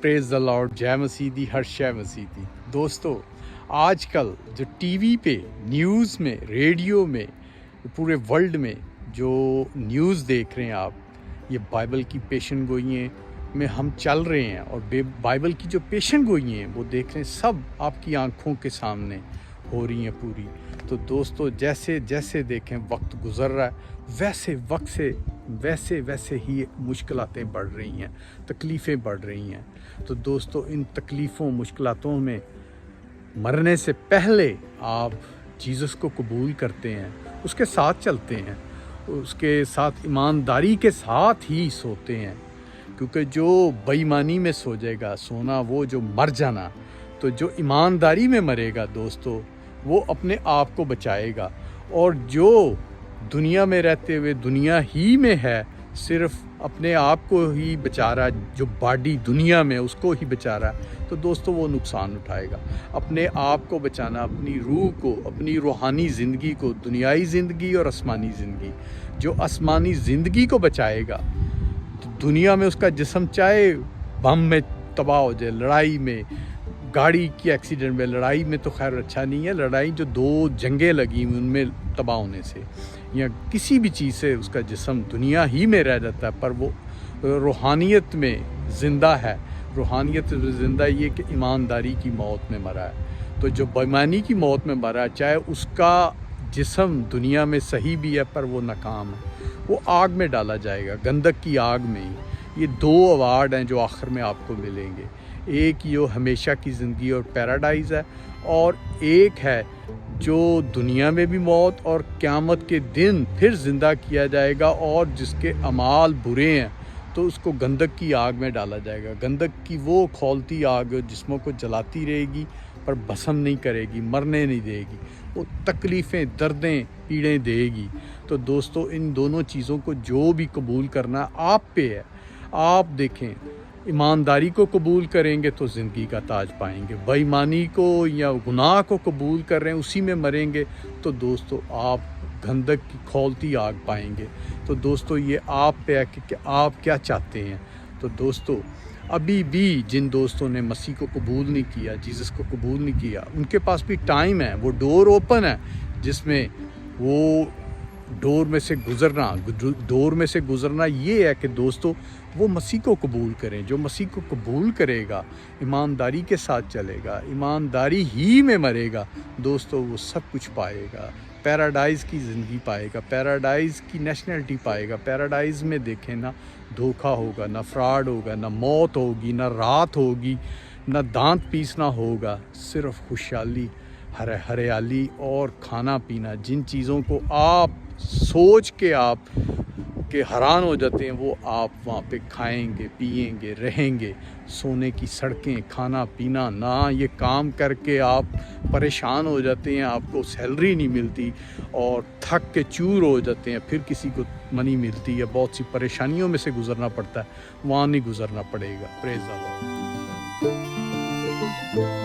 پریز دا lord, جے مسیح دی، ہر شے مسیح دی۔ دوستو، آج کل جو ٹی وی پہ، نیوز میں، ریڈیو میں، پورے ورلڈ میں جو نیوز دیکھ رہے ہیں آپ، یہ بائبل کی پیشن گوئییں میں ہم چل رہے ہیں، اور بائبل کی جو پیشن گوئییں ہیں وہ دیکھ رہے ہیں، سب آپ کی آنکھوں کے سامنے ہو رہی ہیں پوری۔ تو دوستو، جیسے جیسے دیکھیں وقت گزر رہا ہے، ویسے ہی مشکلاتیں بڑھ رہی ہیں، تکلیفیں بڑھ رہی ہیں۔ تو دوستو، ان تکلیفوں مشکلاتوں میں مرنے سے پہلے آپ جیزس کو قبول کرتے ہیں، اس کے ساتھ چلتے ہیں، اس کے ساتھ ایمانداری کے ساتھ ہی سوتے ہیں، کیونکہ جو بے ایمانی میں سو جائے گا، سونا وہ جو مر جانا، تو جو ایمانداری میں مرے گا دوستو، وہ اپنے آپ کو بچائے گا، اور جو دنیا میں رہتے ہوئے دنیا ہی میں ہے، صرف اپنے آپ کو ہی بچا رہا ہے، جو باڈی دنیا میں اس کو ہی بچا رہا ہے، تو دوستو وہ نقصان اٹھائے گا۔ اپنے آپ کو بچانا، اپنی روح کو، اپنی روحانی زندگی کو، دنیائی زندگی اور آسمانی زندگی، جو آسمانی زندگی کو بچائے گا، تو دنیا میں اس کا جسم چاہے بم میں تباہ ہو جائے، لڑائی میں، گاڑی کی ایکسیڈنٹ میں، لڑائی میں تو خیر اچھا نہیں ہے، لڑائی جو 2 جنگیں لگی ان میں تباہ ہونے سے، یا کسی بھی چیز سے اس کا جسم دنیا ہی میں رہ جاتا ہے، پر وہ روحانیت میں زندہ ہے۔ روحانیت میں زندہ یہ کہ ایمانداری کی موت میں مرا ہے۔ تو جو بے ایمانی کی موت میں مرا ہے، چاہے اس کا جسم دنیا میں صحیح بھی ہے پر وہ ناکام ہے، وہ آگ میں ڈالا جائے گا، گندک کی آگ میں ہی۔ یہ 2 ایوارڈ ہیں جو آخر میں آپ کو ملیں گے، ایک یہ ہمیشہ کی زندگی اور پیراڈائز ہے، اور ایک ہے جو دنیا میں بھی موت اور قیامت کے دن پھر زندہ کیا جائے گا، اور جس کے اعمال برے ہیں تو اس کو گندک کی آگ میں ڈالا جائے گا۔ گندک کی وہ کھولتی آگ جسموں کو جلاتی رہے گی پر بھسم نہیں کرے گی، مرنے نہیں دے گی، وہ تکلیفیں، دردیں، پیڑیں دے گی۔ تو دوستو، ان دونوں چیزوں کو جو بھی قبول کرنا آپ پہ ہے۔ آپ دیکھیں، ایمانداری کو قبول کریں گے تو زندگی کا تاج پائیں گے، بے ایمانی کو یا گناہ کو قبول کر رہے ہیں اسی میں مریں گے تو دوستو آپ گندک کی کھولتی آگ پائیں گے۔ تو دوستو، یہ آپ پہ ہے کہ آپ کیا چاہتے ہیں۔ تو دوستو، ابھی بھی جن دوستوں نے مسیح کو قبول نہیں کیا، جیزس کو قبول نہیں کیا، ان کے پاس بھی ٹائم ہے، وہ ڈور اوپن ہے جس میں وہ ڈور میں سے گزرنا یہ ہے کہ دوستو وہ مسیح کو قبول کریں۔ جو مسیح کو قبول کرے گا، ایمانداری کے ساتھ چلے گا، ایمانداری ہی میں مرے گا، دوستو وہ سب کچھ پائے گا، پیراڈائز کی زندگی پائے گا، پیراڈائز کی نیشنلٹی پائے گا۔ پیراڈائز میں دیکھیں، نہ دھوکہ ہوگا، نہ فراڈ ہوگا، نہ موت ہوگی، نہ رات ہوگی، نہ دانت پیسنا ہوگا، صرف خوشحالی، ہریالی اور کھانا پینا۔ جن چیزوں کو آپ سوچ کے آپ کے حیران ہو جاتے ہیں، وہ آپ وہاں پہ کھائیں گے، پئیں گے، رہیں گے۔ سونے کی سڑکیں، کھانا پینا، نہ یہ کام کر کے آپ پریشان ہو جاتے ہیں، آپ کو سیلری نہیں ملتی اور تھک کے چور ہو جاتے ہیں، پھر کسی کو منی ملتی ہے، بہت سی پریشانیوں میں سے گزرنا پڑتا ہے، وہاں نہیں گزرنا پڑے گا۔ پریز دی لارڈ۔